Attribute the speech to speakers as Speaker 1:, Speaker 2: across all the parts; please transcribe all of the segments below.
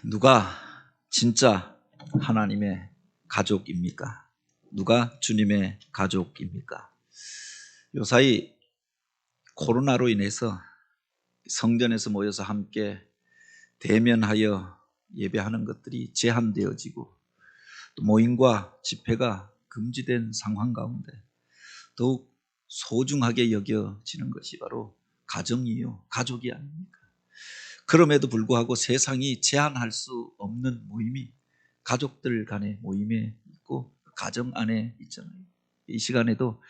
Speaker 1: 누가 진짜 하나님의 가족입니까? 누가 주님의 가족입니까? 요사이 코로나로 인해서 성전에서 모여서 함께 대면하여 예배하는 것들이 제한되어지고 또 모임과 집회가 금지된 상황 가운데 더욱 소중하게 여겨지는 것이 바로 가정이요, 가족이 아닙니까? 그럼에도 불구하고 세상이 제한할 수 없는 모임이 가족들 간의 모임에 있고 가정 안에 있잖아요. 이 시간에도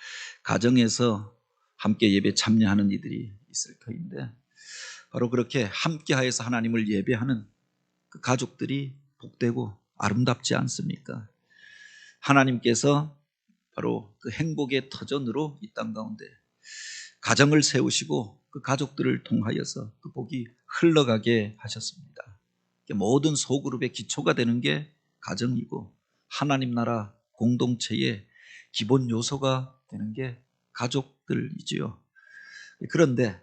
Speaker 1: 가정에서 함께 예배 참여하는 이들이 있을 터인데 바로 그렇게 함께하여서 하나님을 예배하는 그 가족들이 복되고 아름답지 않습니까? 하나님께서 바로 그 행복의 터전으로 이 땅 가운데 가정을 세우시고 그 가족들을 통하여서 그 복이 흘러가게 하셨습니다. 모든 소그룹의 기초가 되는 게 가정이고 하나님 나라 공동체의 기본 요소가 되는 게 가족들이지요. 그런데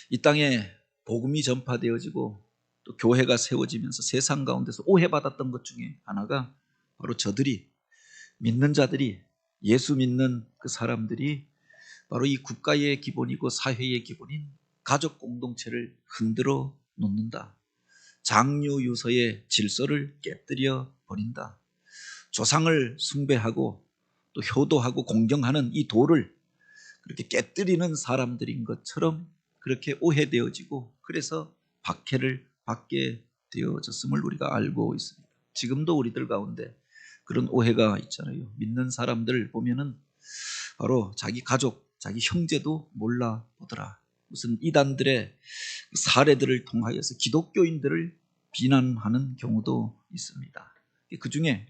Speaker 1: 이 땅에 복음이 전파되어지고 또 교회가 세워지면서 세상 가운데서 오해받았던 것 중에 하나가 바로 저들이 믿는 자들이 예수 믿는 그 사람들이 바로 이 국가의 기본이고 사회의 기본인 가족 공동체를 흔들어 놓는다. 장유 유서의 질서를 깨뜨려 버린다. 조상을 숭배하고 또 효도하고 공경하는 이 도를 그렇게 깨뜨리는 사람들인 것처럼 그렇게 오해되어지고 그래서 박해를 받게 되어졌음을 우리가 알고 있습니다. 지금도 우리들 가운데 그런 오해가 있잖아요. 믿는 사람들 보면은 바로 자기 가족, 자기 형제도 몰라보더라. 무슨 이단들의 사례들을 통하여서 기독교인들을 비난하는 경우도 있습니다. 그 중에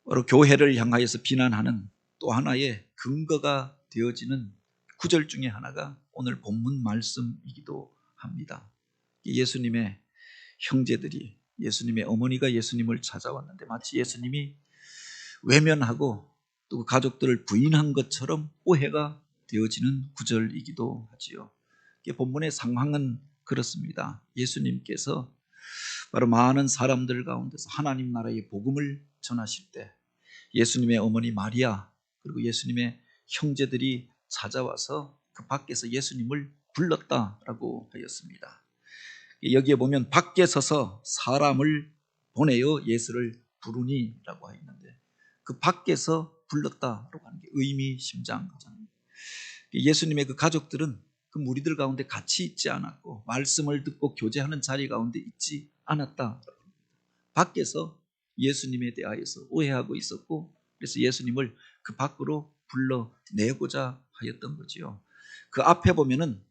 Speaker 1: 바로 교회를 향하여서 비난하는 또 하나의 근거가 되어지는 구절 중에 하나가 오늘 본문 말씀이기도 합니다. 예수님의 형제들이 예수님의 어머니가 예수님을 찾아왔는데 마치 예수님이 외면하고 또 가족들을 부인한 것처럼 오해가 되어지는 구절이기도 하지요. 본문의 상황은 그렇습니다. 예수님께서 바로 많은 사람들 가운데서 하나님 나라의 복음을 전하실 때 예수님의 어머니 마리아 그리고 예수님의 형제들이 찾아와서 그 밖에서 예수님을 불렀다라고 하였습니다. 여기에 보면 밖에 서서 사람을 보내어 예수를 부르니라고 하였는데 그 밖에서 불렀다라고 하는 게 의미심장하잖아요. 예수님의 그 가족들은 그 무리들 가운데 같이 있지 않았고 말씀을 듣고 교제하는 자리 가운데 있지 않았다. 밖에서 예수님에 대하여서 오해하고 있었고 그래서 예수님을 그 밖으로 불러내고자 하였던 거지요. 그 앞에 보면은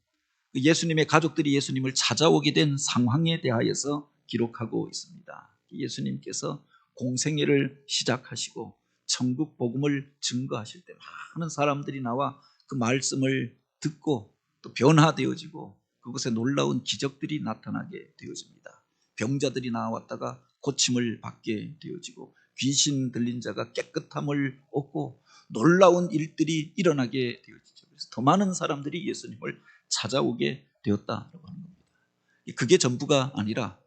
Speaker 1: 예수님의 가족들이 예수님을 찾아오게 된 상황에 대하여서 기록하고 있습니다. 예수님께서 공생애를 시작하시고 천국 복음을 증거하실 때 많은 사람들이 나와 그 말씀을 듣고 또 변화되어지고 그곳에 놀라운 기적들이 나타나게 되어집니다. 병자들이 나왔다가 고침을 받게 되어지고 귀신 들린 자가 깨끗함을 얻고 놀라운 일들이 일어나게 되어지죠. 그래서 더 많은 사람들이 예수님을 찾아오게 되었다라고 하는 겁니다. 그게 전부가 아니라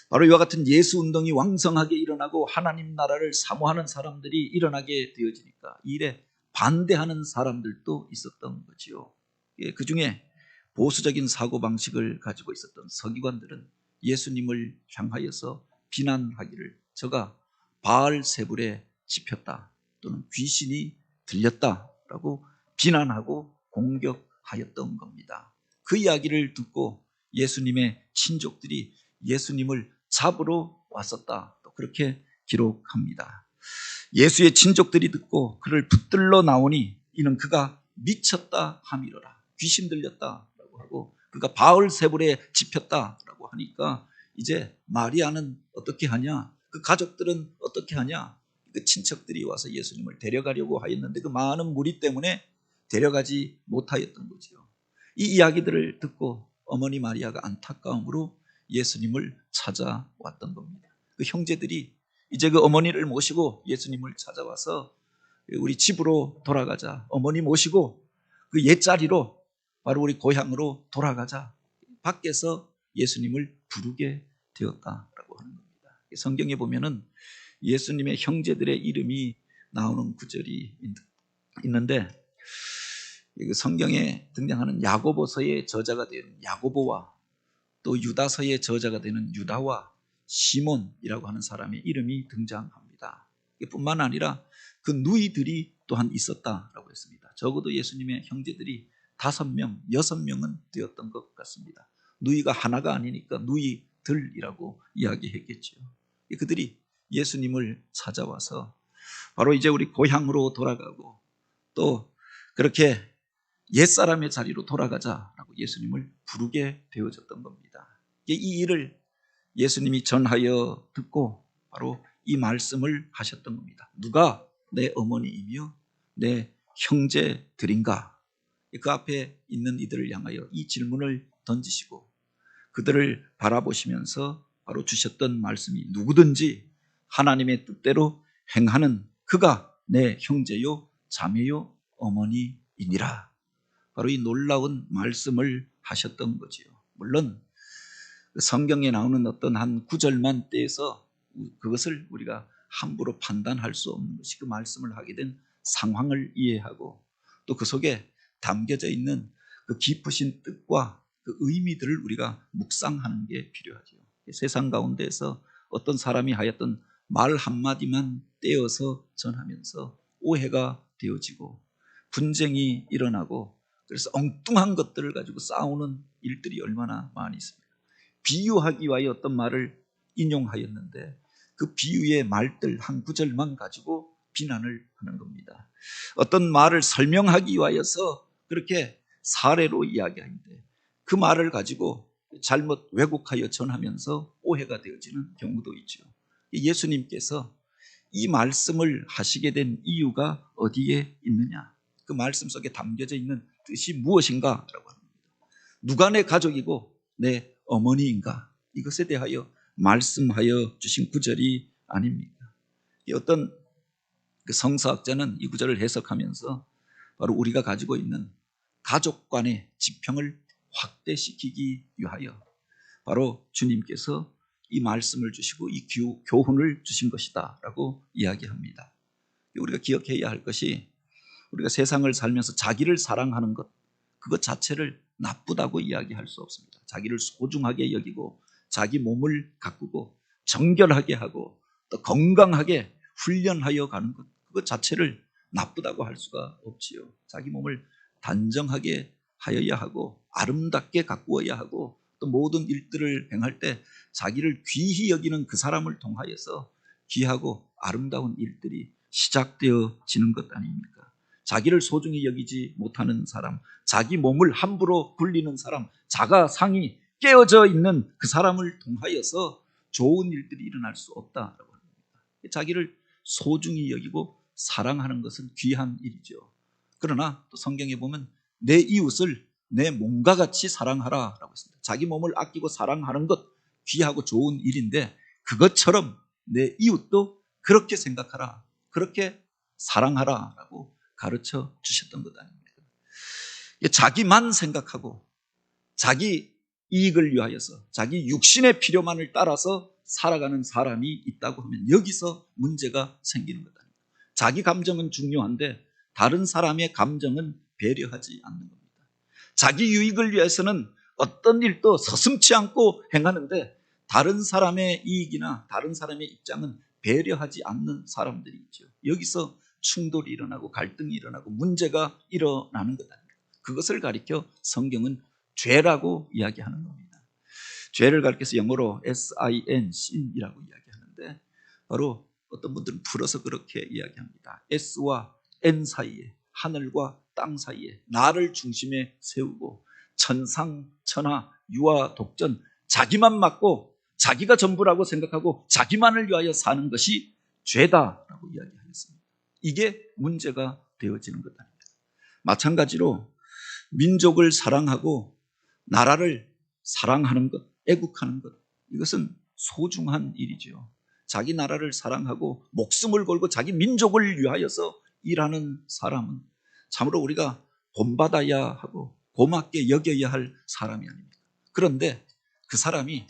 Speaker 1: 바로 이와 같은 예수 운동이 왕성하게 일어나고 하나님 나라를 사모하는 사람들이 일어나게 되어지니까 이 일에 반대하는 사람들도 있었던 거지요. 그 중에 보수적인 사고방식을 가지고 있었던 서기관들은 예수님을 향하여서 비난하기를 저가 바알세불에 집혔다 또는 귀신이 들렸다라고 비난하고 공격하였던 겁니다. 그 이야기를 듣고 예수님의 친족들이 예수님을 잡으러 왔었다. 또 그렇게 기록합니다. 예수의 친족들이 듣고 그를 붙들러 나오니 이는 그가 미쳤다 함이로라. 귀신 들렸다라고 하고 그가 바울세불에 집혔다라고 하니까 이제 마리아는 어떻게 하냐? 그 가족들은 어떻게 하냐? 그 친척들이 와서 예수님을 데려가려고 하였는데 그 많은 무리 때문에 데려가지 못하였던 거지요. 이 이야기들을 듣고 어머니 마리아가 안타까움으로 예수님을 찾아왔던 겁니다. 그 형제들이 이제 그 어머니를 모시고 예수님을 찾아와서 우리 집으로 돌아가자. 어머니 모시고 그 옛자리로 바로 우리 고향으로 돌아가자. 밖에서 예수님을 부르게 되었다라고 하는 겁니다. 성경에 보면은 예수님의 형제들의 이름이 나오는 구절이 있는데, 성경에 등장하는 야고보서의 저자가 되는 야고보와 또 유다서의 저자가 되는 유다와 시몬이라고 하는 사람의 이름이 등장합니다. 뿐만 아니라 그 누이들이 또한 있었다라고 했습니다. 적어도 예수님의 형제들이 5명, 6명은 되었던 것 같습니다. 누이가 하나가 아니니까 누이들이라고 이야기했겠죠. 그들이 예수님을 찾아와서 바로 이제 우리 고향으로 돌아가고 또 그렇게 옛사람의 자리로 돌아가자라고 예수님을 부르게 되어졌던 겁니다. 이 일을 예수님이 전하여 듣고 바로 이 말씀을 하셨던 겁니다. 누가 내 어머니이며 내 형제들인가? 그 앞에 있는 이들을 향하여 이 질문을 던지시고 그들을 바라보시면서 바로 주셨던 말씀이 누구든지 하나님의 뜻대로 행하는 그가 내 형제요 자매요 어머니이니라. 바로 이 놀라운 말씀을 하셨던 거지요. 물론 성경에 나오는 어떤 한 구절만 떼서 그것을 우리가 함부로 판단할 수 없는 것이 그 말씀을 하게 된 상황을 이해하고 또 그 속에 담겨져 있는 그 깊으신 뜻과 그 의미들을 우리가 묵상하는 게 필요하죠. 세상 가운데에서 어떤 사람이 하였던 말 한마디만 떼어서 전하면서 오해가 되어지고 분쟁이 일어나고 그래서 엉뚱한 것들을 가지고 싸우는 일들이 얼마나 많이 있습니다. 비유하기 위하여 어떤 말을 인용하였는데 그 비유의 말들 한 구절만 가지고 비난을 하는 겁니다. 어떤 말을 설명하기 위하여서 그렇게 사례로 이야기하는데 그 말을 가지고 잘못 왜곡하여 전하면서 오해가 되어지는 경우도 있죠. 예수님께서 이 말씀을 하시게 된 이유가 어디에 있느냐? 그 말씀 속에 담겨져 있는 뜻이 무엇인가라고 합니다. 누가 내 가족이고 내 어머니인가? 이것에 대하여 말씀하여 주신 구절이 아닙니다. 어떤 그 성서학자는 이 구절을 해석하면서 바로 우리가 가지고 있는 가족 간의 지평을 확대시키기 위하여 바로 주님께서 이 말씀을 주시고 이 교훈을 주신 것이다 라고 이야기합니다. 우리가 기억해야 할 것이 우리가 세상을 살면서 자기를 사랑하는 것, 그것 자체를 나쁘다고 이야기할 수 없습니다. 자기를 소중하게 여기고 자기 몸을 가꾸고 정결하게 하고 또 건강하게 훈련하여 가는 것, 그것 자체를 나쁘다고 할 수가 없지요. 자기 몸을 단정하게 하여야 하고 아름답게 가꾸어야 하고 또 모든 일들을 행할 때 자기를 귀히 여기는 그 사람을 통하여서 귀하고 아름다운 일들이 시작되어지는 것 아닙니까? 자기를 소중히 여기지 못하는 사람, 자기 몸을 함부로 굴리는 사람, 자가상이 깨어져 있는 그 사람을 통하여서 좋은 일들이 일어날 수 없다라고 합니다. 자기를 소중히 여기고 사랑하는 것은 귀한 일이죠. 그러나 또 성경에 보면 내 이웃을 내 몸과 같이 사랑하라라고 했습니다. 자기 몸을 아끼고 사랑하는 것 귀하고 좋은 일인데 그것처럼 내 이웃도 그렇게 생각하라, 그렇게 사랑하라라고 가르쳐 주셨던 것 아닙니까? 자기만 생각하고 자기 이익을 위하여서 자기 육신의 필요만을 따라서 살아가는 사람이 있다고 하면 여기서 문제가 생기는 것 아닙니까? 자기 감정은 중요한데 다른 사람의 감정은 배려하지 않는 겁니다. 자기 유익을 위해서는 어떤 일도 서슴지 않고 행하는데 다른 사람의 이익이나 다른 사람의 입장은 배려하지 않는 사람들이 있죠. 여기서 충돌이 일어나고 갈등이 일어나고 문제가 일어나는 것 아닙니까? 그것을 가리켜 성경은 죄라고 이야기하는 겁니다. 죄를 가리켜서 영어로 sin, sin이라고 이야기하는데 바로 어떤 분들은 풀어서 그렇게 이야기합니다. S와 N 사이에, 하늘과 땅 사이에 나를 중심에 세우고 천상, 천하, 유아, 독전 자기만 맞고 자기가 전부라고 생각하고 자기만을 위하여 사는 것이 죄다라고 이야기하였습니다. 이게 문제가 되어지는 것 아닙니다. 마찬가지로 민족을 사랑하고 나라를 사랑하는 것, 애국하는 것, 이것은 소중한 일이죠. 자기 나라를 사랑하고 목숨을 걸고 자기 민족을 위하여서 일하는 사람은 참으로 우리가 본받아야 하고 고맙게 여겨야 할 사람이 아닙니까? 그런데 그 사람이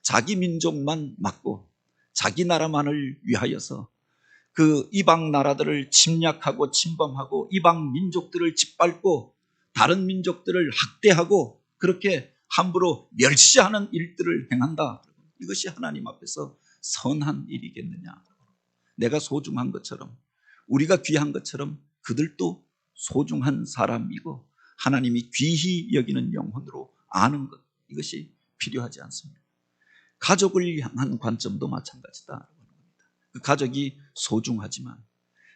Speaker 1: 자기 민족만 맡고 자기 나라만을 위하여서 그 이방 나라들을 침략하고 침범하고 이방 민족들을 짓밟고 다른 민족들을 학대하고 그렇게 함부로 멸시하는 일들을 행한다. 이것이 하나님 앞에서 선한 일이겠느냐. 내가 소중한 것처럼 우리가 귀한 것처럼 그들도 소중한 사람이고 하나님이 귀히 여기는 영혼으로 아는 것, 이것이 필요하지 않습니다. 가족을 향한 관점도 마찬가지다. 그 가족이 소중하지만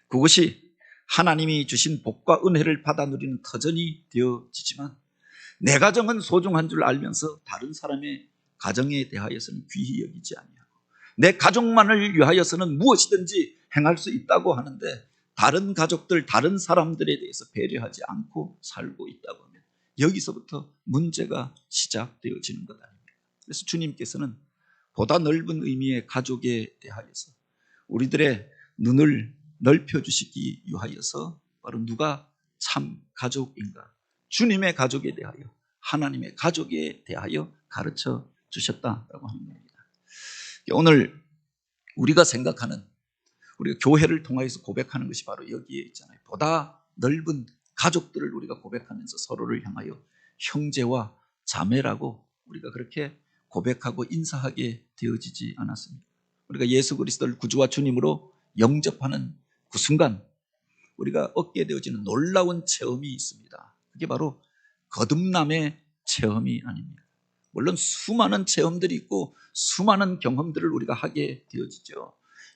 Speaker 1: 그것이 하나님이 주신 복과 은혜를 받아 누리는 터전이 되어지지만 내 가정은 소중한 줄 알면서 다른 사람의 가정에 대하여서는 귀히 여기지 아니하고 내 가족만을 위하여서는 무엇이든지 행할 수 있다고 하는데 다른 가족들, 다른 사람들에 대해서 배려하지 않고 살고 있다고 하면 여기서부터 문제가 시작되어지는 것 아닙니까? 그래서 주님께서는 보다 넓은 의미의 가족에 대하여서 우리들의 눈을 넓혀주시기 위하여서 바로 누가 참 가족인가? 주님의 가족에 대하여, 하나님의 가족에 대하여 가르쳐 주셨다라고 하는 겁니다. 오늘 우리가 생각하는, 우리가 교회를 통해서 고백하는 것이 바로 여기에 있잖아요. 보다 넓은 가족들을 우리가 고백하면서 서로를 향하여 형제와 자매라고 우리가 그렇게 고백하고 인사하게 되어지지 않았습니까? 우리가 예수 그리스도를 구주와 주님으로 영접하는 그 순간 우리가 얻게 되어지는 놀라운 체험이 있습니다. 그게 바로 거듭남의 체험이 아닙니다. 물론 수많은 체험들이 있고 수많은 경험들을 우리가 하게 되어지죠.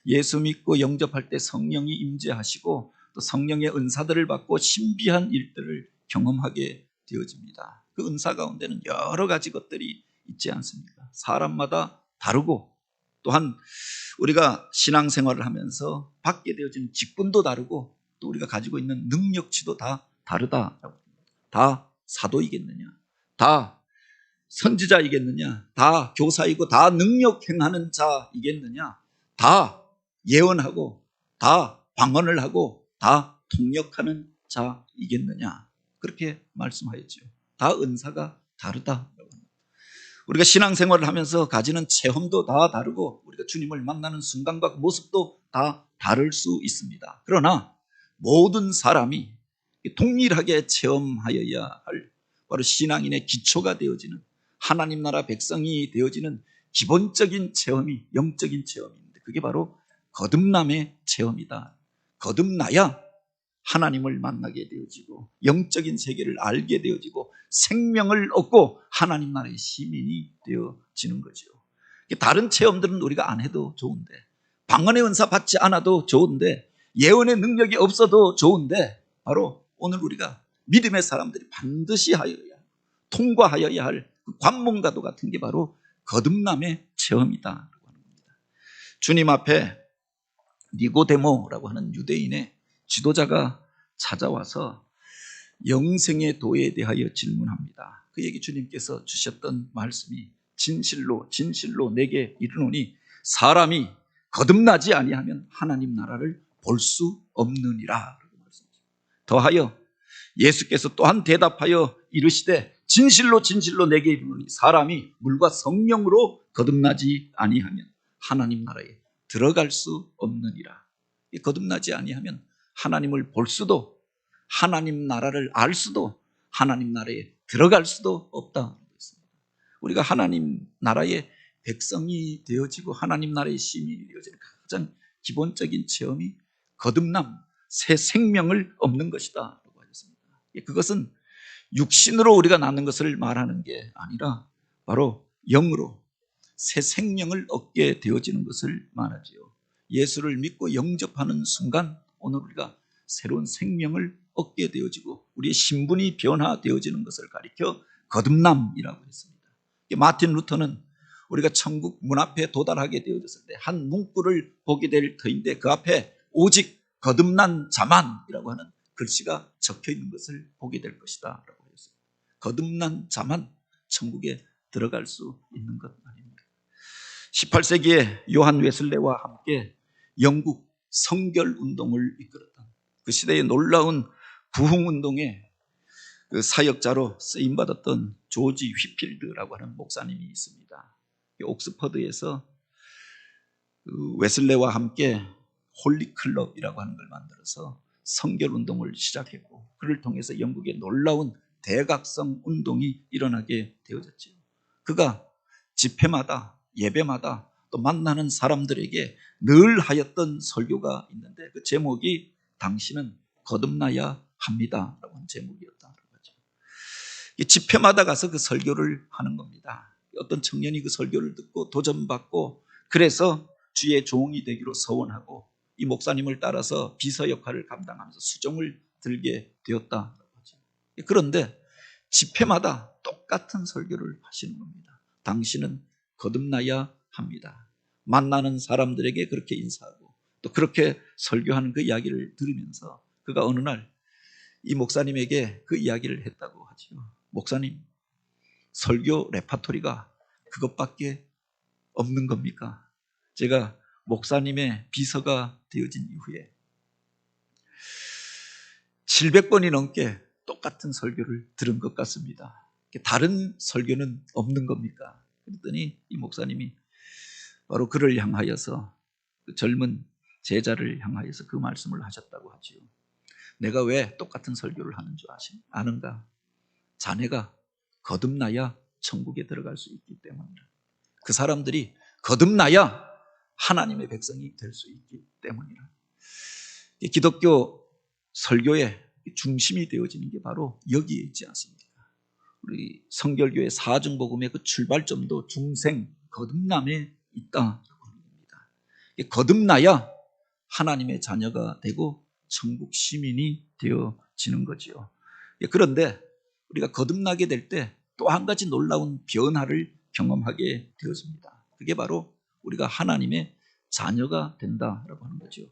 Speaker 1: 예수 믿고 영접할 때 성령이 임재하시고 또 성령의 은사들을 받고 신비한 일들을 경험하게 되어집니다. 그 은사 가운데는 여러 가지 것들이 있지 않습니까? 사람마다 다르고 또한 우리가 신앙생활을 하면서 받게 되어지는 직분도 다르고 또 우리가 가지고 있는 능력치도 다 다르다라고 합니다. 다 사도이겠느냐? 다 선지자이겠느냐? 다 교사이고 다 능력 행하는 자이겠느냐? 다 예언하고 다 방언을 하고 다 통역하는 자이겠느냐? 그렇게 말씀하였죠. 다 은사가 다르다. 우리가 신앙생활을 하면서 가지는 체험도 다 다르고 우리가 주님을 만나는 순간과 모습도 다 다를 수 있습니다. 그러나 모든 사람이 동일하게 체험하여야 할 바로 신앙인의 기초가 되어지는 하나님 나라 백성이 되어지는 기본적인 체험이 영적인 체험인데 그게 바로 거듭남의 체험이다. 거듭나야 하나님을 만나게 되어지고 영적인 세계를 알게 되어지고 생명을 얻고 하나님 나라의 시민이 되어지는 거죠. 다른 체험들은 우리가 안 해도 좋은데 방언의 은사 받지 않아도 좋은데 예언의 능력이 없어도 좋은데 바로 오늘 우리가 믿음의 사람들이 반드시 하여야 통과하여야 할 그 관문과도 같은 게 바로 거듭남의 체험이다. 주님 앞에 니고데모라고 하는 유대인의 지도자가 찾아와서 영생의 도에 대하여 질문합니다. 그에게 주님께서 주셨던 말씀이 진실로 진실로 내게 이르노니 사람이 거듭나지 아니하면 하나님 나라를 볼 수 없느니라. 더하여 예수께서 또한 대답하여 이르시되 진실로 진실로 내게 이르노니 사람이 물과 성령으로 거듭나지 아니하면 하나님 나라에 들어갈 수 없느니라. 거듭나지 아니하면 하나님을 볼 수도 하나님 나라를 알 수도 하나님 나라에 들어갈 수도 없다. 우리가 하나님 나라의 백성이 되어지고 하나님 나라의 시민이 되어지는 가장 기본적인 체험이 거듭남, 새 생명을 얻는 것이다. 그것은 육신으로 우리가 낳는 것을 말하는 게 아니라 바로 영으로 새 생명을 얻게 되어지는 것을 말하지요. 예수를 믿고 영접하는 순간 오늘 우리가 새로운 생명을 얻게 되어지고 우리의 신분이 변화되어지는 것을 가리켜 거듭남이라고 했습니다. 마틴 루터는 우리가 천국 문 앞에 도달하게 되어졌을 때 한 문구를 보게 될 터인데 그 앞에 오직 거듭난 자만이라고 하는 글씨가 적혀 있는 것을 보게 될 것이다 라고 했습니다. 거듭난 자만 천국에 들어갈 수 있는 것 아닙니까? 18세기에 요한 웨슬레와 함께 영국 성결운동을 이끌었던 그 시대의 놀라운 부흥운동에 그 사역자로 쓰임 받았던 조지 휘필드라고 하는 목사님이 있습니다. 옥스퍼드에서 그 웨슬레와 함께 홀리 클럽이라고 하는 걸 만들어서 성결 운동을 시작했고, 그를 통해서 영국에 놀라운 대각성 운동이 일어나게 되어졌죠. 그가 집회마다, 예배마다 또 만나는 사람들에게 늘 하였던 설교가 있는데, 그 제목이 당신은 거듭나야 합니다 라고 하는 제목이었다는 거죠. 집회마다 가서 그 설교를 하는 겁니다. 어떤 청년이 그 설교를 듣고 도전받고, 그래서 주의 종이 되기로 서원하고 이 목사님을 따라서 비서 역할을 감당하면서 수종을 들게 되었다. 그런데 집회마다 똑같은 설교를 하시는 겁니다. 당신은 거듭나야 합니다. 만나는 사람들에게 그렇게 인사하고 또 그렇게 설교하는 그 이야기를 들으면서 그가 어느 날 이 목사님에게 그 이야기를 했다고 하죠. 목사님, 설교 레파토리가 그것밖에 없는 겁니까? 제가 목사님의 비서가 되어진 이후에 700번이 넘게 똑같은 설교를 들은 것 같습니다. 다른 설교는 없는 겁니까? 그랬더니 이 목사님이 바로 그를 향하여서, 그 젊은 제자를 향하여서 그 말씀을 하셨다고 하지요. 내가 왜 똑같은 설교를 하는 줄 아는가? 자네가 거듭나야 천국에 들어갈 수 있기 때문이라. 그 사람들이 거듭나야 하나님의 백성이 될 수 있기 때문이라. 기독교 설교의 중심이 되어지는 게 바로 여기에 있지 않습니까? 우리 성결교회 사중복음의 그 출발점도 중생 거듭남에 있다라고 합니다. 거듭나야 하나님의 자녀가 되고 천국 시민이 되어지는 거죠. 그런데 우리가 거듭나게 될 때 또 한 가지 놀라운 변화를 경험하게 되어집니다. 그게 바로 우리가 하나님의 자녀가 된다라고 하는 거죠.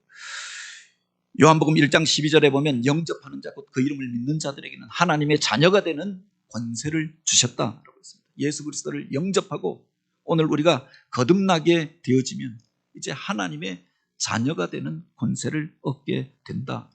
Speaker 1: 요한복음 1장 12절에 보면 영접하는 자, 곧 그 이름을 믿는 자들에게는 하나님의 자녀가 되는 권세를 주셨다라고 했습니다. 예수 그리스도를 영접하고 오늘 우리가 거듭나게 되어지면 이제 하나님의 자녀가 되는 권세를 얻게 된다.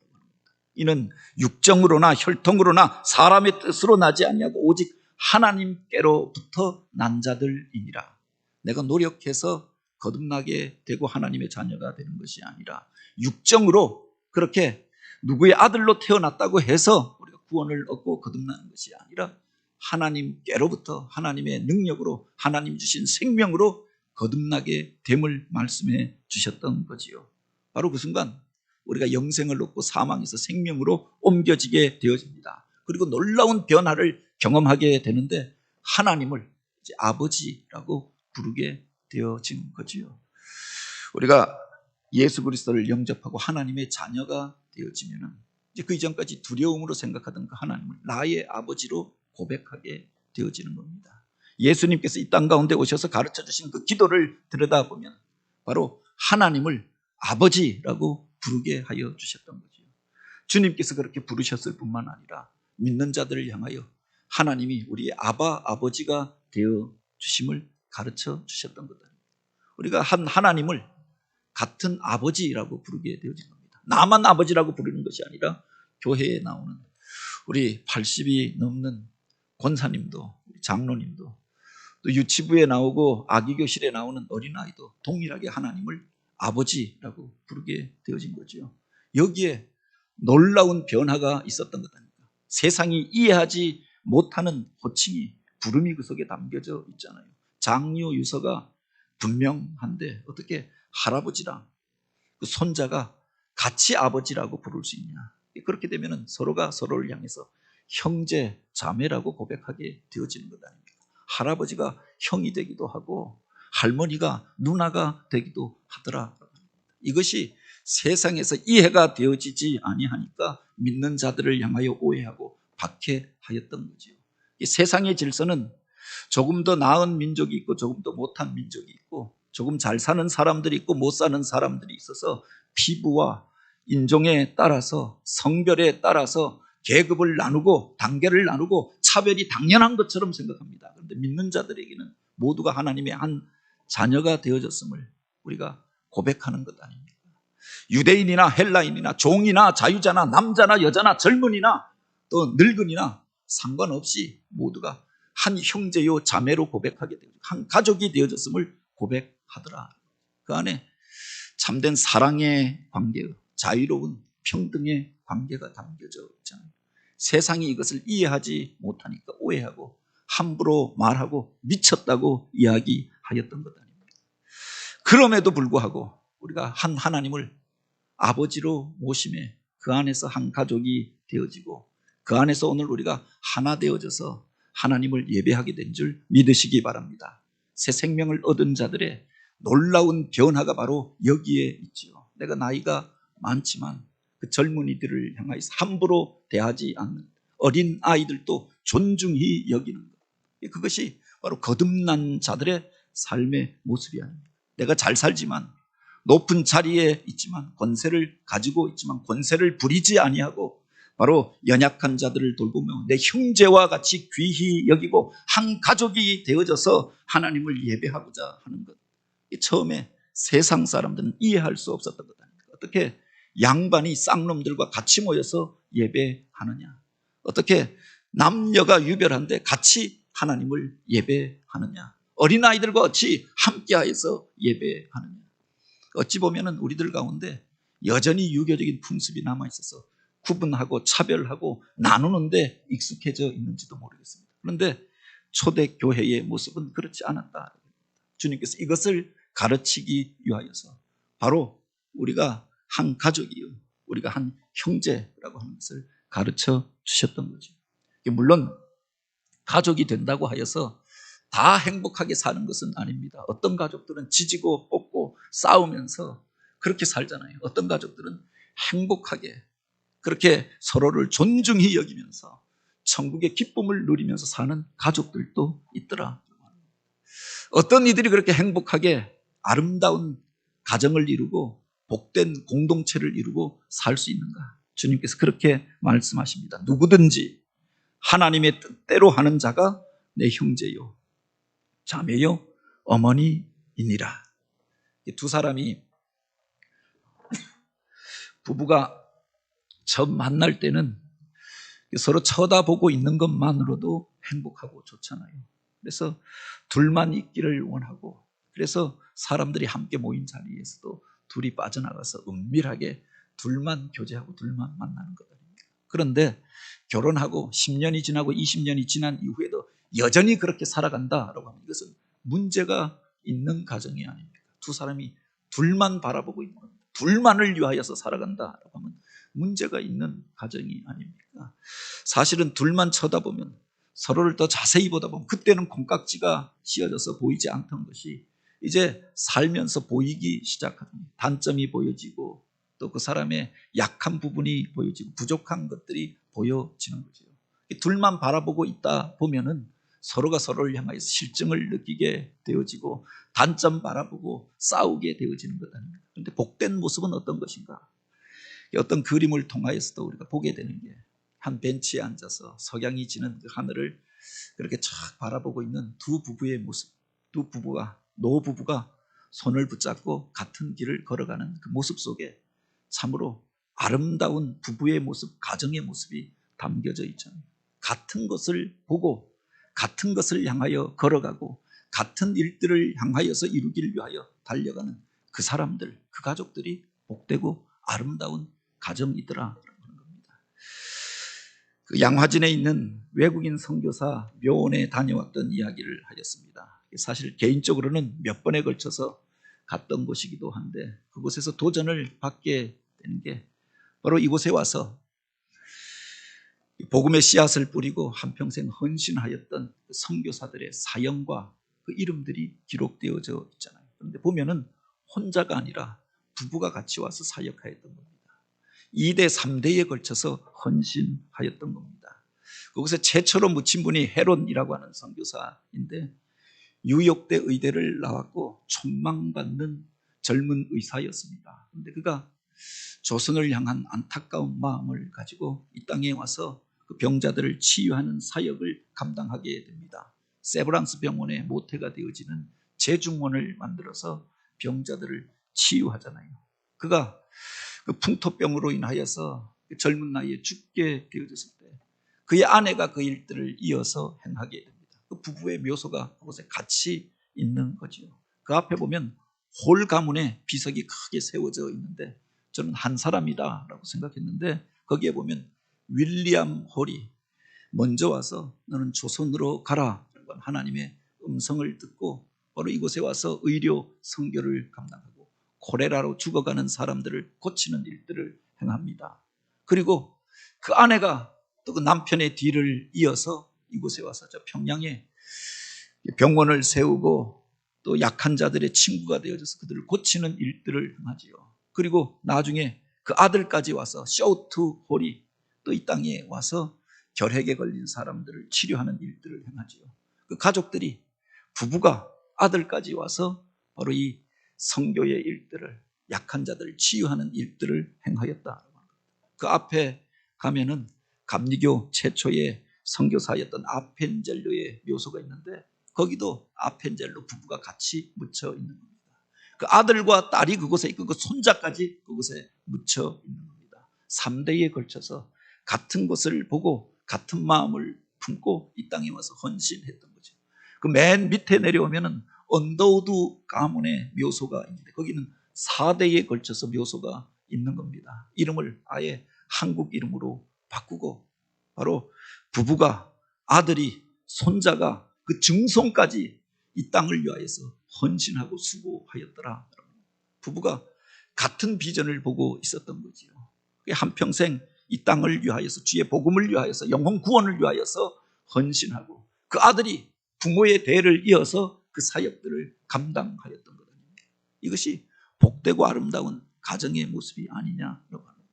Speaker 1: 이는 육정으로나 혈통으로나 사람의 뜻으로 나지 아니하고 오직 하나님께로부터 난 자들이니라. 내가 노력해서 거듭나게 되고 하나님의 자녀가 되는 것이 아니라 육정으로 그렇게 누구의 아들로 태어났다고 해서 우리가 구원을 얻고 거듭나는 것이 아니라 하나님께로부터 하나님의 능력으로 하나님 주신 생명으로 거듭나게 됨을 말씀해 주셨던 거지요. 바로 그 순간 우리가 영생을 얻고 사망에서 생명으로 옮겨지게 되어집니다. 그리고 놀라운 변화를 경험하게 되는데 하나님을 이제 아버지라고 부르게 되어진 거지요. 우리가 예수 그리스도를 영접하고 하나님의 자녀가 되어지면은 이제 그 이전까지 두려움으로 생각하던 그 하나님을 나의 아버지로 고백하게 되어지는 겁니다. 예수님께서 이 땅 가운데 오셔서 가르쳐 주신 그 기도를 들여다보면 바로 하나님을 아버지라고 부르게 하여 주셨던 거죠. 주님께서 그렇게 부르셨을 뿐만 아니라 믿는 자들을 향하여 하나님이 우리의 아버지가 되어 주심을 가르쳐 주셨던 것입니다. 우리가 하나님을 같은 아버지라고 부르게 되어진 겁니다. 나만 아버지라고 부르는 것이 아니라 교회에 나오는 우리 80이 넘는 권사님도 장로님도 또 유치부에 나오고 아기교실에 나오는 어린아이도 동일하게 하나님을 아버지라고 부르게 되어진 거죠. 여기에 놀라운 변화가 있었던 것 아닙니까? 세상이 이해하지 못하는 호칭이 부름이 그 속에 담겨져 있잖아요. 장유 유서가 분명한데 어떻게 할아버지랑 그 손자가 같이 아버지라고 부를 수 있냐? 그렇게 되면 서로가 서로를 향해서 형제 자매라고 고백하게 되어지는 것 아닙니까? 할아버지가 형이 되기도 하고 할머니가 누나가 되기도 하더라. 이것이 세상에서 이해가 되어지지 아니하니까 믿는 자들을 향하여 오해하고 박해하였던 거죠. 이 세상의 질서는 조금 더 나은 민족이 있고 조금 더 못한 민족이 있고 조금 잘 사는 사람들이 있고 못 사는 사람들이 있어서 피부와 인종에 따라서 성별에 따라서 계급을 나누고 단계를 나누고 차별이 당연한 것처럼 생각합니다. 그런데 믿는 자들에게는 모두가 하나님의 한 자녀가 되어졌음을 우리가 고백하는 것 아닙니까? 유대인이나 헬라인이나 종이나 자유자나 남자나 여자나 젊은이나 또 늙은이나 상관없이 모두가 한 형제요 자매로 고백하게 되고 한 가족이 되어졌음을 고백하더라. 그 안에 참된 사랑의 관계, 자유로운 평등의 관계가 담겨져 있잖아요. 세상이 이것을 이해하지 못하니까 오해하고 함부로 말하고 미쳤다고 이야기하였던 것 아닙니까? 그럼에도 불구하고 우리가 한 하나님을 아버지로 모심해 그 안에서 한 가족이 되어지고 그 안에서 오늘 우리가 하나 되어져서 하나님을 예배하게 된 줄 믿으시기 바랍니다. 새 생명을 얻은 자들의 놀라운 변화가 바로 여기에 있지요. 내가 나이가 많지만 그 젊은이들을 향하여서 함부로 대하지 않는 어린 아이들도 존중히 여기는 것. 그것이 바로 거듭난 자들의 삶의 모습이 아닙니다. 내가 잘 살지만 높은 자리에 있지만 권세를 가지고 있지만 권세를 부리지 아니하고 바로 연약한 자들을 돌보며 내 형제와 같이 귀히 여기고 한 가족이 되어져서 하나님을 예배하고자 하는 것. 처음에 세상 사람들은 이해할 수 없었던 것 아닙니까? 어떻게 양반이 쌍놈들과 같이 모여서 예배하느냐? 어떻게 남녀가 유별한데 같이 하나님을 예배하느냐? 어린아이들과 같이 함께하여서 예배하느냐? 어찌 보면 우리들 가운데 여전히 유교적인 풍습이 남아있어서 구분하고 차별하고 나누는데 익숙해져 있는지도 모르겠습니다. 그런데 초대교회의 모습은 그렇지 않았다. 주님께서 이것을 가르치기 위하여서 바로 우리가 한 가족이요, 우리가 한 형제라고 하는 것을 가르쳐 주셨던 거죠. 물론 가족이 된다고 하여서 다 행복하게 사는 것은 아닙니다. 어떤 가족들은 지지고 뽑고 싸우면서 그렇게 살잖아요. 어떤 가족들은 행복하게 그렇게 서로를 존중히 여기면서 천국의 기쁨을 누리면서 사는 가족들도 있더라. 어떤 이들이 그렇게 행복하게 아름다운 가정을 이루고 복된 공동체를 이루고 살 수 있는가? 주님께서 그렇게 말씀하십니다. 누구든지 하나님의 뜻대로 하는 자가 내 형제요, 자매요, 어머니이니라. 두 사람이 부부가 처음 만날 때는 서로 쳐다보고 있는 것만으로도 행복하고 좋잖아요. 그래서 둘만 있기를 원하고, 그래서 사람들이 함께 모인 자리에서도 둘이 빠져나가서 은밀하게 둘만 교제하고 둘만 만나는 것 아닙니까? 그런데 결혼하고 10년이 지나고 20년이 지난 이후에도 여전히 그렇게 살아간다라고 하면 이것은 문제가 있는 가정이 아닙니까? 두 사람이 둘만 바라보고 있는 겁니다. 둘만을 위하여서 살아간다라고 하면 문제가 있는 가정이 아닙니까? 사실은 둘만 쳐다보면 서로를 더 자세히 보다 보면 그때는 콩깍지가 씌어져서 보이지 않던 것이 이제 살면서 보이기 시작합니다. 단점이 보여지고 또 그 사람의 약한 부분이 보여지고 부족한 것들이 보여지는 거죠. 둘만 바라보고 있다 보면은 서로가 서로를 향하여서 실증을 느끼게 되어지고 단점 바라보고 싸우게 되어지는 것 아닙니까? 그런데 복된 모습은 어떤 것인가? 어떤 그림을 통하여서도 우리가 보게 되는 게 한 벤치에 앉아서 석양이 지는 그 하늘을 그렇게 쫙 바라보고 있는 두 부부의 모습, 두 부부가 노부부가 손을 붙잡고 같은 길을 걸어가는 그 모습 속에 참으로 아름다운 부부의 모습, 가정의 모습이 담겨져 있잖아요. 같은 것을 보고 같은 것을 향하여 걸어가고 같은 일들을 향하여서 이루기를 위하여 달려가는 그 사람들, 그 가족들이 복되고 아름다운 가정이더라. 그 양화진에 있는 외국인 선교사 묘원에 다녀왔던 이야기를 하였습니다. 사실 개인적으로는 몇 번에 걸쳐서 갔던 곳이기도 한데 그곳에서 도전을 받게 되는 게 바로 이곳에 와서 복음의 씨앗을 뿌리고 한평생 헌신하였던 선교사들의 사연과 그 이름들이 기록되어져 있잖아요. 그런데 보면은 혼자가 아니라 부부가 같이 와서 사역하였던 겁니다. 2대, 3대에 걸쳐서 헌신하였던 겁니다. 거기서 최초로 묻힌 분이 헤롯이라고 하는 선교사인데 뉴욕대 의대를 나왔고 촉망받는 젊은 의사였습니다. 그런데 그가 조선을 향한 안타까운 마음을 가지고 이 땅에 와서 그 병자들을 치유하는 사역을 감당하게 됩니다. 세브란스 병원의 모태가 되어지는 재중원을 만들어서 병자들을 치유하잖아요. 그가 그 풍토병으로 인하여서 젊은 나이에 죽게 되어졌을 때 그의 아내가 그 일들을 이어서 행하게 됩니다. 그 부부의 묘소가 그곳에 같이 있는 거지요. 그 앞에 보면 홀 가문에 비석이 크게 세워져 있는데 저는 한 사람이다 라고 생각했는데 거기에 보면 윌리엄 홀이 먼저 와서 너는 조선으로 가라 라고 하나님의 음성을 듣고 바로 이곳에 와서 의료 선교를 감당하고 콜레라로 죽어가는 사람들을 고치는 일들을 행합니다. 그리고 그 아내가 또 그 남편의 뒤를 이어서 이곳에 와서 저 평양에 병원을 세우고 또 약한 자들의 친구가 되어져서 그들을 고치는 일들을 행하지요. 그리고 나중에 그 아들까지 와서 쇼트 홀이 또 이 땅에 와서 결핵에 걸린 사람들을 치료하는 일들을 행하지요. 그 가족들이 부부가 아들까지 와서 바로 이 선교의 일들을 약한 자들을 치유하는 일들을 행하였다. 그 앞에 가면은 감리교 최초의 선교사였던 아펜젤로의 묘소가 있는데 거기도 아펜젤로 부부가 같이 묻혀 있는 겁니다. 그 아들과 딸이 그곳에 있고 그 손자까지 그곳에 묻혀 있는 겁니다. 3대에 걸쳐서 같은 것을 보고 같은 마음을 품고 이 땅에 와서 헌신했던 거죠. 그 맨 밑에 내려오면은 언더우드 가문의 묘소가 있는데 거기는 4대에 걸쳐서 묘소가 있는 겁니다. 이름을 아예 한국 이름으로 바꾸고 바로 부부가 아들이 손자가 그 증손까지 이 땅을 위하여서 헌신하고 수고하였더라. 부부가 같은 비전을 보고 있었던 거지요. 한평생 이 땅을 위하여서 주의 복음을 위하여서 영혼 구원을 위하여서 헌신하고 그 아들이 부모의 대를 이어서 그 사역들을 감당하였던 것 아닙니까? 이것이 복되고 아름다운 가정의 모습이 아니냐라고 합니다.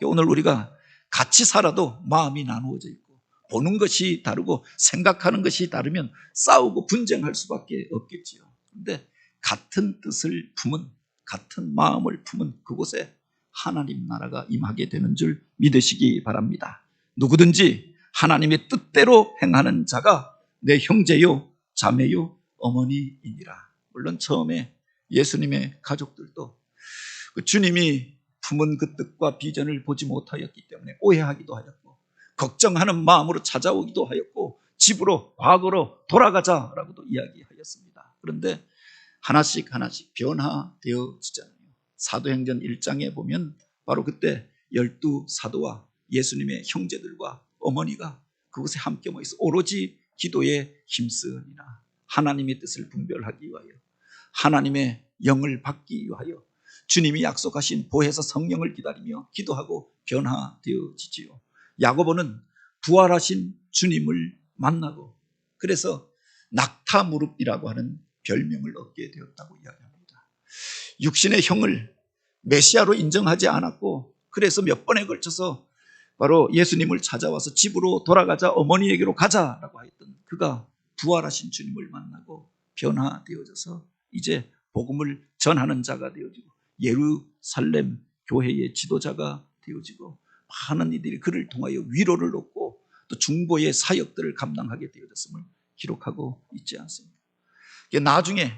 Speaker 1: 오늘 우리가 같이 살아도 마음이 나누어져 있고 보는 것이 다르고 생각하는 것이 다르면 싸우고 분쟁할 수밖에 없겠지요. 그런데 같은 뜻을 품은 같은 마음을 품은 그곳에 하나님 나라가 임하게 되는 줄 믿으시기 바랍니다. 누구든지 하나님의 뜻대로 행하는 자가 내 형제요 자매요 어머니이니라. 물론 처음에 예수님의 가족들도 그 주님이 품은 그 뜻과 비전을 보지 못하였기 때문에 오해하기도 하였고 걱정하는 마음으로 찾아오기도 하였고 집으로 과거로 돌아가자라고도 이야기하였습니다. 그런데 하나씩 변화되어지잖아요. 사도행전 1장에 보면 바로 그때 12사도와 예수님의 형제들과 어머니가 그곳에 함께 모여서 오로지 기도에 힘쓰니라. 하나님의 뜻을 분별하기 위하여 하나님의 영을 받기 위하여 주님이 약속하신 보혜사 성령을 기다리며 기도하고 변화되어지지요. 야고보는 부활하신 주님을 만나고 그래서 낙타무릎이라고 하는 별명을 얻게 되었다고 이야기합니다. 육신의 형을 메시아로 인정하지 않았고 그래서 몇 번에 걸쳐서 바로 예수님을 찾아와서 집으로 돌아가자 어머니에게로 가자라고 했던 그가 부활하신 주님을 만나고 변화되어져서 이제 복음을 전하는 자가 되어지고 예루살렘 교회의 지도자가 되어지고 많은 이들이 그를 통하여 위로를 얻고 또 중보의 사역들을 감당하게 되어졌음을 기록하고 있지 않습니까? 나중에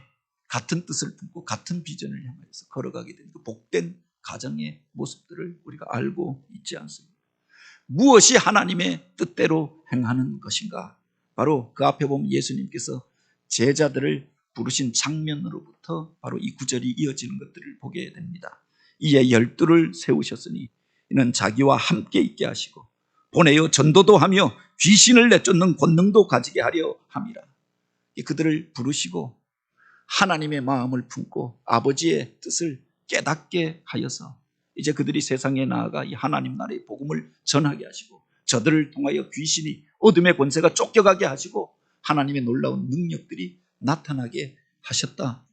Speaker 1: 같은 뜻을 품고 같은 비전을 향해서 걸어가게 된 그 복된 가정의 모습들을 우리가 알고 있지 않습니까? 무엇이 하나님의 뜻대로 행하는 것인가? 바로 그 앞에 보면 예수님께서 제자들을 부르신 장면으로부터 바로 이 구절이 이어지는 것들을 보게 됩니다. 이에 12를 세우셨으니 이는 자기와 함께 있게 하시고 보내어 전도도 하며 귀신을 내쫓는 권능도 가지게 하려 함이라. 그들을 부르시고 하나님의 마음을 품고 아버지의 뜻을 깨닫게 하여서 이제 그들이 세상에 나아가 이 하나님 나라의 복음을 전하게 하시고 저들을 통하여 귀신이 어둠의 권세가 쫓겨가게 하시고 하나님의 놀라운 능력들이 나타나게 하셨다.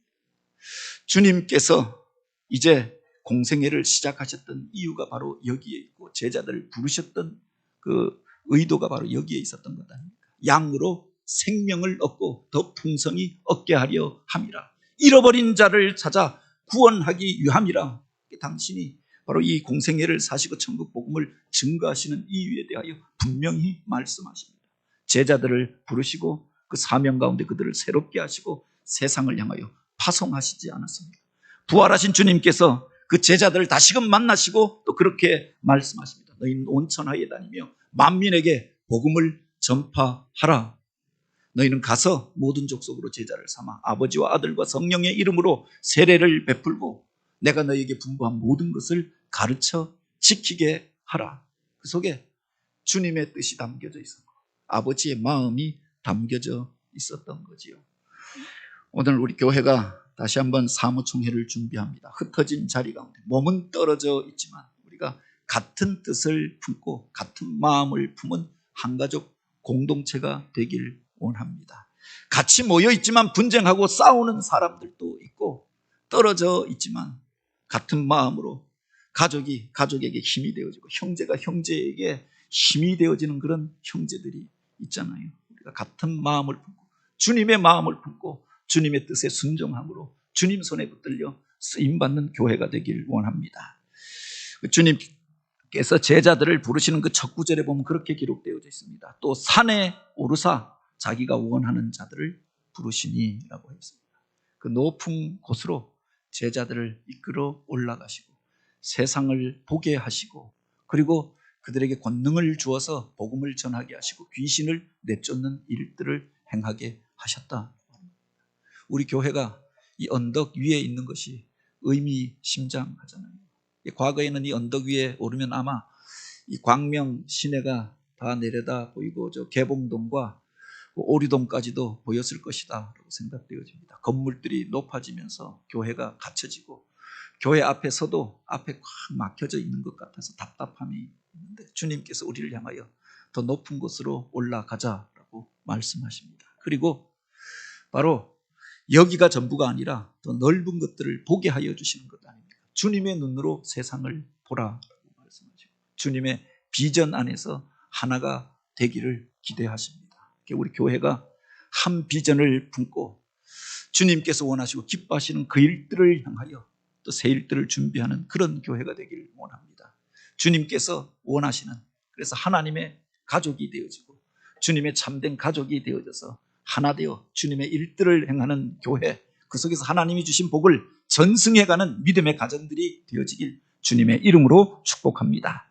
Speaker 1: 주님께서 이제 공생애를 시작하셨던 이유가 바로 여기에 있고 제자들을 부르셨던 그 의도가 바로 여기에 있었던 것 아닙니까? 양으로 생명을 얻고 더 풍성히 얻게 하려 함이라. 잃어버린 자를 찾아 구원하기 위함이라. 당신이 바로 이 공생애를 사시고 천국 복음을 증거하시는 이유에 대하여 분명히 말씀하십니다. 제자들을 부르시고 그 사명 가운데 그들을 새롭게 하시고 세상을 향하여 파송하시지 않았습니까? 부활하신 주님께서 그 제자들을 다시금 만나시고 또 그렇게 말씀하십니다. 너희는 온 천하에 다니며 만민에게 복음을 전파하라. 너희는 가서 모든 족속으로 제자를 삼아 아버지와 아들과 성령의 이름으로 세례를 베풀고 내가 너희에게 분부한 모든 것을 가르쳐 지키게 하라. 그 속에 주님의 뜻이 담겨져 있었고 아버지의 마음이 담겨져 있었던 거지요. 오늘 우리 교회가 다시 한번 사무총회를 준비합니다. 흩어진 자리 가운데 몸은 떨어져 있지만 우리가 같은 뜻을 품고 같은 마음을 품은 한가족 공동체가 되길 원합니다. 같이 모여 있지만 분쟁하고 싸우는 사람들도 있고 떨어져 있지만 같은 마음으로 가족이 가족에게 힘이 되어지고 형제가 형제에게 힘이 되어지는 그런 형제들이 있잖아요. 우리가 같은 마음을 품고 주님의 마음을 품고 주님의 뜻에 순종함으로 주님 손에 붙들려 쓰임받는 교회가 되길 원합니다. 주님께서 제자들을 부르시는 그 첫 구절에 보면 그렇게 기록되어져 있습니다. 또 산에 오르사 자기가 원하는 자들을 부르시니라고 했습니다. 그 높은 곳으로 제자들을 이끌어 올라가시고 세상을 보게 하시고 그리고 그들에게 권능을 주어서 복음을 전하게 하시고 귀신을 내쫓는 일들을 행하게 하셨다. 우리 교회가 이 언덕 위에 있는 것이 의미심장하잖아요. 과거에는 이 언덕 위에 오르면 아마 이 광명 시내가 다 내려다 보이고 저 개봉동과 오리동까지도 보였을 것이다 라고 생각되어집니다. 건물들이 높아지면서 교회가 갖춰지고 교회 앞에서도 앞에 꽉 막혀져 있는 것 같아서 답답함이 있는데 주님께서 우리를 향하여 더 높은 곳으로 올라가자라고 말씀하십니다. 그리고 바로 여기가 전부가 아니라 더 넓은 것들을 보게 하여 주시는 것 아닙니까? 주님의 눈으로 세상을 보라라고 말씀하시고 주님의 비전 안에서 하나가 되기를 기대하십니다. 우리 교회가 한 비전을 품고 주님께서 원하시고 기뻐하시는 그 일들을 향하여 또 새 일들을 준비하는 그런 교회가 되기를 원합니다. 주님께서 원하시는 그래서 하나님의 가족이 되어지고 주님의 참된 가족이 되어져서 하나 되어 주님의 일들을 행하는 교회, 그 속에서 하나님이 주신 복을 전승해가는 믿음의 가정들이 되어지길 주님의 이름으로 축복합니다.